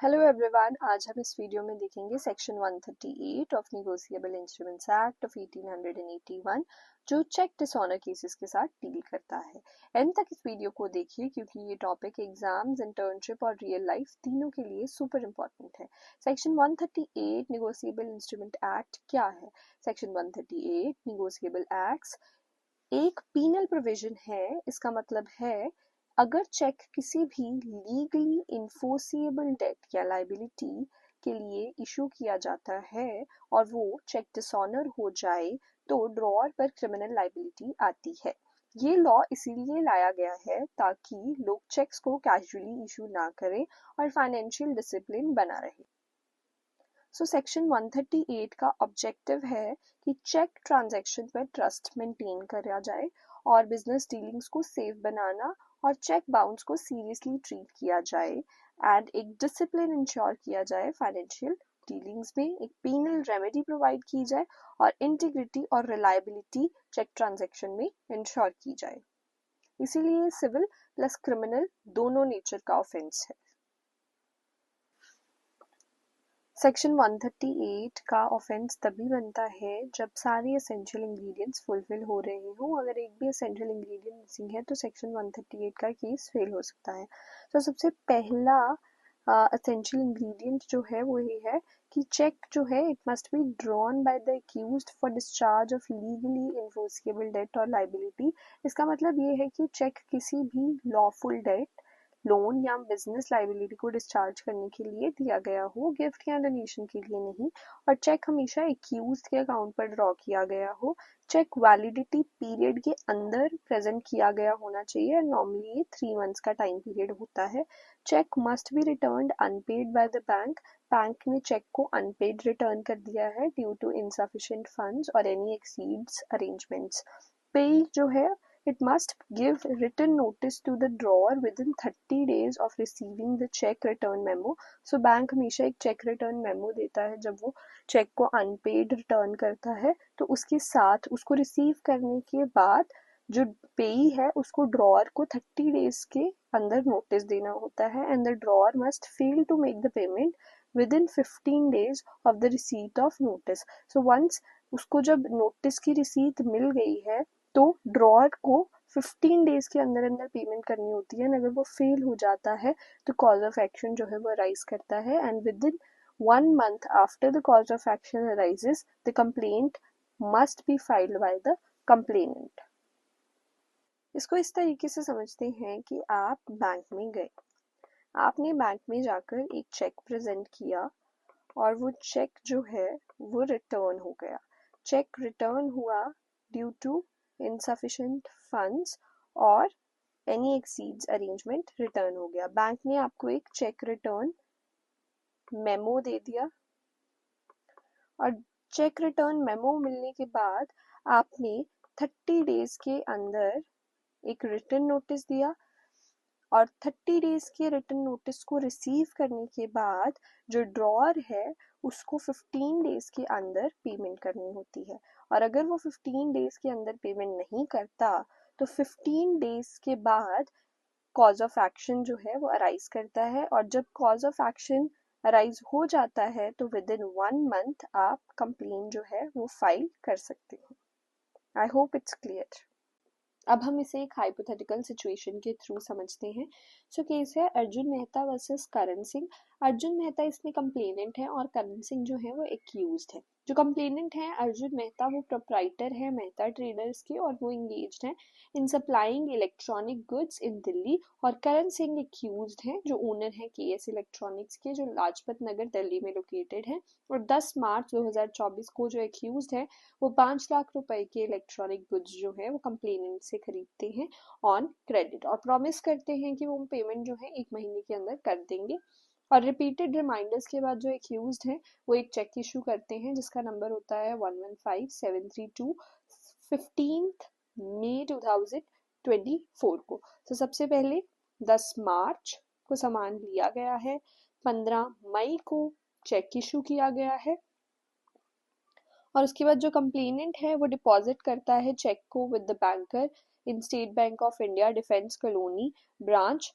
Hello everyone, आज हम इस वीडियो में देखेंगे section 138 of negotiable instruments act of 1881 जो चेक डिसऑनर केसेस के साथ डील करता है। एंड तक इस वीडियो को देखिए क्योंकि ये टॉपिक एग्जाम्स, इंटर्नशिप और रियल लाइफ तीनों के लिए सुपर इम्पोर्टेंट है। सेक्शन 138 निगोशिएबल इंस्ट्रूमेंट एक्ट क्या है? सेक्शन 138 निगोशिएबल एक्ट्स एक पीनल प्रोविजन है। इसका मतलब है अगर चेक किसी भी लीगली इन्फोर्सिएबल डेट या लाइबिलिटी के लिए इशू किया जाता है और वो चेक डिसऑनर हो जाए तो ड्रॉअर पर क्रिमिनल लाइबिलिटी आती है। ये लॉ इसीलिए लाया गया है ताकि लोग चेक्स को कैजुअली इशू ना करें और फाइनेंशियल डिसिप्लिन बना रहे। सो सेक्शन 138 का ऑब्जेक्टिव है कि चेक ट्रांजैक्शन पर ट्रस्ट मेंटेन करा जाए और बिजनेस डीलिंग्स को सेफ बनाना और चेक बाउंस को सीरियसली ट्रीट किया जाए एंड एक डिसिप्लिन इंश्योर किया जाए। फाइनेंशियल डीलिंग्स में एक पीनल रेमेडी प्रोवाइड की जाए और इंटीग्रिटी और रिलायबिलिटी चेक ट्रांजैक्शन में इंश्योर की जाए। इसीलिए सिविल प्लस क्रिमिनल दोनों नेचर का ऑफेंस है। सेक्शन 138 का ऑफेंस तभी बनता है जब सारे एसेंशियल इंग्रेडिएंट्स फुलफिल हो रहे हों। अगर एक भी एसेंशियल इंग्रेडिएंट मिसिंग है तो सेक्शन 138 का केस फेल हो सकता है। तो सबसे पहला एसेंशियल इंग्रेडिएंट जो है वो ये है कि चेक जो है it must be drawn by the accused for discharge of legally enforceable debt और लाइबिलिटी। इसका मतलब ये है कि चेक किसी भी लॉफुल डेट, लोन या बिजनेस लाइबिलिटी को डिस्चार्ज करने के लिए दिया गया हो, गिफ्ट या डोनेशन के लिए नहीं। और चेक हमेशा एक्यूज्ड के अकाउंट पर ड्रॉ किया गया हो। चेक वैलिडिटी पीरियड के अंदर प्रेजेंट किया गया होना चाहिए। नॉर्मली ये 3 मंथ्स का टाइम पीरियड होता है। Cheque must be returned unpaid by the bank. Bank ने चेक को अनपेड रिटर्न कर दिया है ड्यू टू इनसफिशिएंट फंड्स और एनी एक्सीड्स अरेंजमेंट्स। पे जो है it must give written notice to the drawer within 30 days of receiving the check return memo. So bank हमेशा एक चेक रिटर्न मेमो देता है जब वो चेक को अनपेड रिटर्न करता है, तो उसके साथ उसको रिसीव करने के बाद जो पेई है उसको ड्रॉअर को 30 डेज के अंदर नोटिस देना होता है and the drawer must fail to make the payment within 15 days of the receipt of notice. So once उसको जब नोटिस की रिसीट मिल गई है तो ड्रॉअर को 15 डेज के अंदर अंदर पेमेंट करनी होती है। अगर वो फेल हो जाता है तो कॉज ऑफ एक्शन जो है वो अराइज करता है and with in 1 month after the cause of action arises the complaint must be filed by the complainant. इसको इस तरीके से समझते हैं कि आप बैंक में गए, आपने बैंक में जाकर एक चेक प्रेजेंट किया और वो चेक जो है वो रिटर्न हो गया। चेक रिटर्न हुआ ड्यू टू insufficient funds और any exceeds arrangement रिटर्न हो गया। बैंक ने आपको एक चेक रिटर्न मेमो दे दिया और चेक रिटर्न मेमो मिलने के बाद आपने 30 डेज के अंदर एक रिटर्न नोटिस दिया और 30 डेज के रिटर्न नोटिस को रिसीव करने के बाद जो ड्रॉअर है उसको 15 डेज के अंदर पेमेंट करनी होती है। और अगर वो 15 डेज के अंदर पेमेंट नहीं करता तो 15 डेज के बाद कॉज ऑफ एक्शन जो है वो अराइज करता है और जब कॉज ऑफ एक्शन अराइज हो जाता है तो विद इन 1 month आप कंप्लेन जो है वो फाइल कर सकते हो। I hope it's clear. अब हम इसे एक हाइपोथेटिकल सिचुएशन के थ्रू समझते हैं। सो केस है अर्जुन मेहता वर्सेस करण सिंह। अर्जुन मेहता इसमें कंप्लेनेंट है और करण सिंह जो है वो एक्यूज्ड है। जो कंप्लेनेंट है अर्जुन मेहता वो प्रोप्राइटर है मेहता ट्रेडर्स के और वो इंगेज्ड है in supplying electronic goods in Delhi. और करण सिंह एक्यूज्ड है जो ओनर है केएस इलेक्ट्रॉनिक्स के जो लाजपत नगर दिल्ली में लोकेटेड है। और 10 मार्च 2024 को जो एक्यूज्ड है वो 5 लाख रुपए के इलेक्ट्रॉनिक गुड्स जो है वो कंप्लेनेंट से खरीदते हैं ऑन क्रेडिट और प्रॉमिस करते हैं कि वो पेमेंट जो है 1 महीने के अंदर कर देंगे। और रिपीटेड रिमाइंडर्स के बाद जो एक्यूज्ड है वो एक चेक इशू करते हैं जिसका नंबर होता है 115732 15 मई 2024 को। तो सबसे पहले 10 मार्च को सामान लिया गया है, 15 मई को चेक इशू किया गया है और उसके बाद जो कंप्लेनेंट है वो डिपॉजिट करता है चेक को with the banker in state bank of India defence colony branch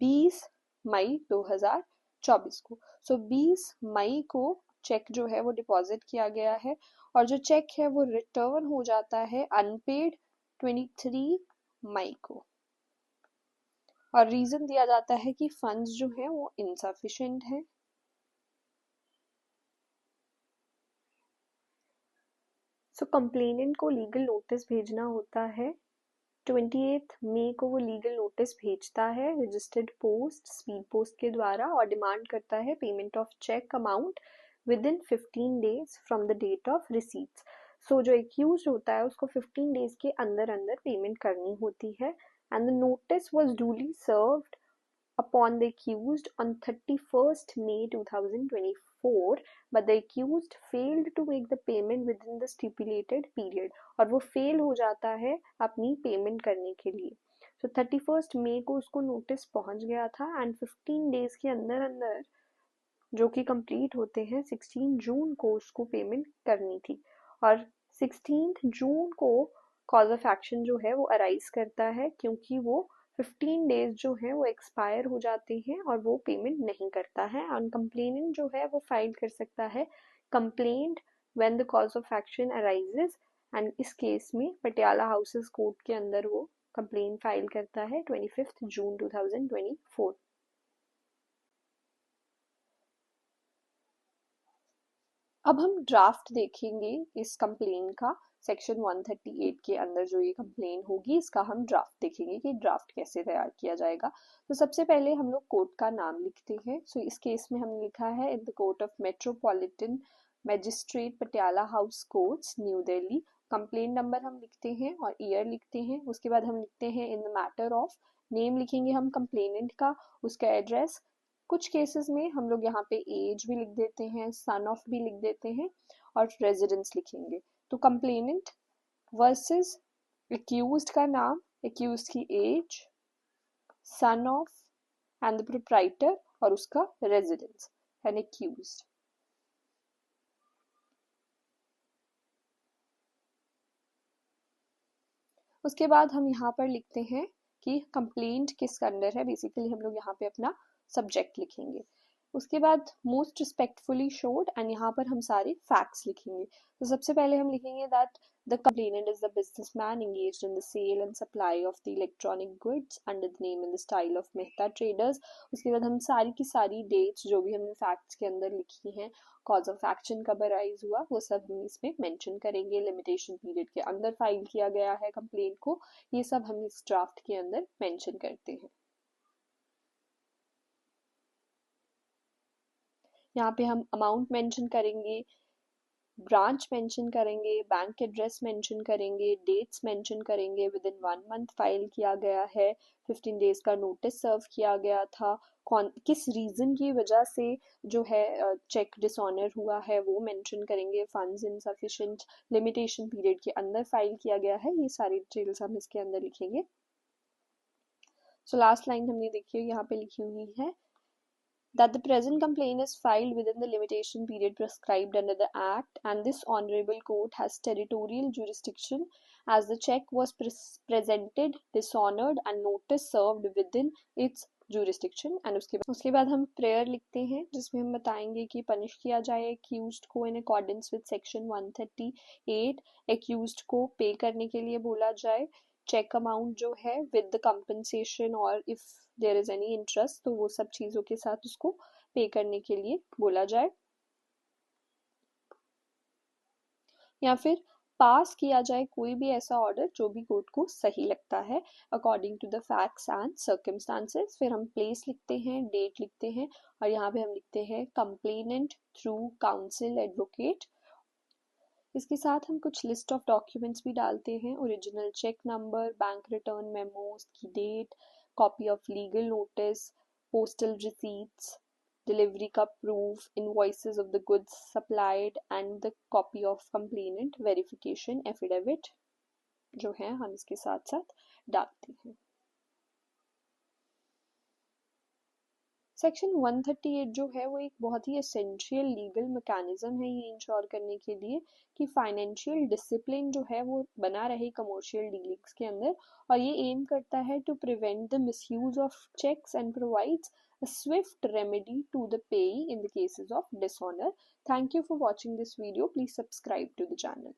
20 मई 2024 24 को। सो 20 मई को चेक जो है वो डिपॉजिट किया गया है और जो चेक है वो रिटर्न हो जाता है अनपेड 23 मई को। और रीजन दिया जाता है कि फंड्स जो है वो इनसफिशिएंट है। सो कंप्लेनेंट को लीगल नोटिस भेजना होता है। 28 मई को वो लीगल नोटिस भेजता है रजिस्टर्ड पोस्ट स्पीड पोस्ट के द्वारा और डिमांड करता है payment of cheque amount within 15 days from the date of receipts. So जो एक्यूज होता है उसको 15 डेज के अंदर अंदर पेमेंट करनी होती है and the notice was duly served upon the accused on 31st May 2024, but the accused failed to make the payment within the stipulated period और वो फेल हो जाता है अपनी पेमेंट करने के लिए। तो 31st मई को उसको नोटिस पहुंच गया था एंड 15 डेज के अंदर अंदर जो कि कंप्लीट होते हैं 16 जून को उसको पेमेंट करनी थी और 16 जून को कॉज ऑफ एक्शन जो है वो अराइज करता है क्योंकि वो 15 डेज जो है वो एक्सपायर हो जाते हैं और वो पेमेंट नहीं करता है और कंप्लेनेंट जो है वो फाइल कर सकता है complaint when the cause of action arises and इस केस में पटियाला हाउसेस कोर्ट के अंदर वो कंप्लेंट फाइल करता है 25 जून 2024। अब हम ड्राफ्ट देखेंगे इस कंप्लेन का। सेक्शन 138 के अंदर जो ये कंप्लेन होगी इसका हम ड्राफ्ट देखेंगे कि ड्राफ्ट कैसे तैयार किया जाएगा। तो सबसे पहले हम लोग कोर्ट का नाम लिखते हैं। सो इस केस में हमने लिखा है in the court of metropolitan magistrate Patiala house courts new Delhi. Complain number हम लिखते हैं और ईयर लिखते हैं। उसके बाद हम लिखते हैं in the matter of, name लिखेंगे हम कंप्लेनेंट का, उसका एड्रेस। कुछ केसेस में हम लोग यहाँ पे एज भी लिख देते हैं, सन ऑफ भी लिख देते हैं और रेजिडेंस लिखेंगे। तो कंप्लेनेंट वर्सेस एक्यूज्ड का नाम, एक्यूज्ड की age, son of and the proprietor और उसका रेजिडेंस एंड एक्यूज्ड। उसके बाद हम यहाँ पर लिखते हैं कि कंप्लेंट किस अंडर है। बेसिकली हम लोग यहाँ पे अपना सब्जेक्ट लिखेंगे। उसके बाद मोस्ट रिस्पेक्टफुली शोड एंड यहाँ पर हम सारे फैक्ट्स लिखेंगे। तो सबसे पहले हम लिखेंगे that the complainant is the businessman engaged in the sale and supply of the electronic goods under the name and the style of Mehta traders. उसके बाद हम सारी की सारी डेट्स जो भी हमने फैक्ट्स के अंदर लिखी हैं, कॉज ऑफ एक्शन कब अराइज हुआ, वो सब हम इसमें मेंशन करेंगे। लिमिटेशन पीरियड के अंदर फाइल किया गया है कंप्लेंट को, ये सब हम इस ड्राफ्ट के अंदर मेंशन करते हैं। यहाँ पे हम अमाउंट मेंशन करेंगे, ब्रांच मेंशन करेंगे, बैंक एड्रेस मेंशन करेंगे, डेट्स मेंशन करेंगे, विद इन 1 मंथ फाइल किया गया है, 15 डेज का नोटिस सर्व किया गया था, कौन किस रीजन की वजह से जो है चेक डिसऑनर हुआ है वो मेंशन करेंगे, फंड्स इनसफिशिएंट लिमिटेशन पीरियड के अंदर फाइल किया गया है, ये सारी डिटेल्स हम इसके अंदर लिखेंगे। सो लास्ट लाइन हमने देखिए यहाँ पे लिखी हुई है that the present complaint is filed within the limitation period prescribed under the Act, and this Honorable Court has territorial jurisdiction as the check was presented, dishonored, and notice served within its jurisdiction। and उसके बाद हम prayer लिखते हैं जिसमें हम बताएंगे कि punish किया जाए एक्यूज्ड को in accordance with section 138। Accused को पे करने के लिए बोला जाए चेक अमाउंट जो है विद द कंपनसेशन और if there is any interest तो वो सब चीजों के साथ उसको पे करने के लिए बोला जाए, या फिर पास किया जाए कोई भी ऐसा ऑर्डर जो भी कोर्ट को सही लगता है according to the facts and circumstances. फिर हम प्लेस लिखते हैं, डेट लिखते हैं और यहाँ पे हम लिखते हैं कंप्लेनेंट थ्रू काउंसिल एडवोकेट। इसके साथ हम कुछ लिस्ट ऑफ डॉक्यूमेंट्स भी डालते हैं, original cheque number, bank return memo, की date, copy of legal notice, postal receipts, delivery का proof, invoices of the goods supplied and the copy of complainant verification affidavit जो है हम इसके साथ साथ डालते हैं। सेक्शन 138 जो है वो एक बहुत ही एसेंशियल लीगल मैकेनिज्म है ये इंश्योर करने के लिए कि फाइनेंशियल डिसिप्लिन जो है वो बना रहे कमर्शियल डीलिंग्स के अंदर, और ये एम करता है to prevent the misuse of cheques and provides a swift remedy to the payee in the cases of dishonor. Thank you for watching this video. Please subscribe to the channel.